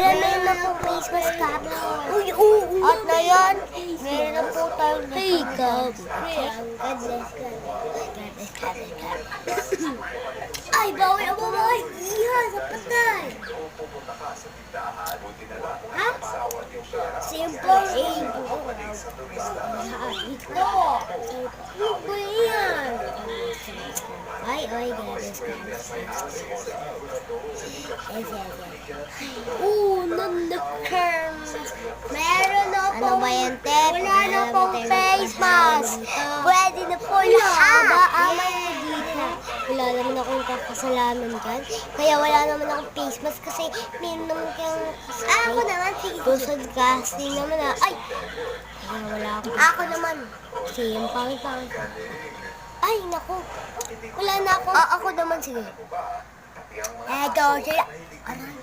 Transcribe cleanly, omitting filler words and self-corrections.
meron na po face mask kami. Uy, oo. At na yan, meron na po tayong makeup. Ay, bawal ako mga iha sa patay. Ha? Simple A. Ito. Ito yan. Ay, galis. Nandakarm. Meron na po. Ano ba yan, Tep? Wala na pong face mask. Pwede na po lahat. Wala naman akong kakasalanan dyan. Kaya wala naman akong face mask kasi meron naman kayong ako naman. Tusod casting naman na. Ay! Kaya wala ako. Ako naman. Kasi yung pangit-pangit. Ay, naku. Wala na ako. Ako naman, sige. Eto, sila. Aray.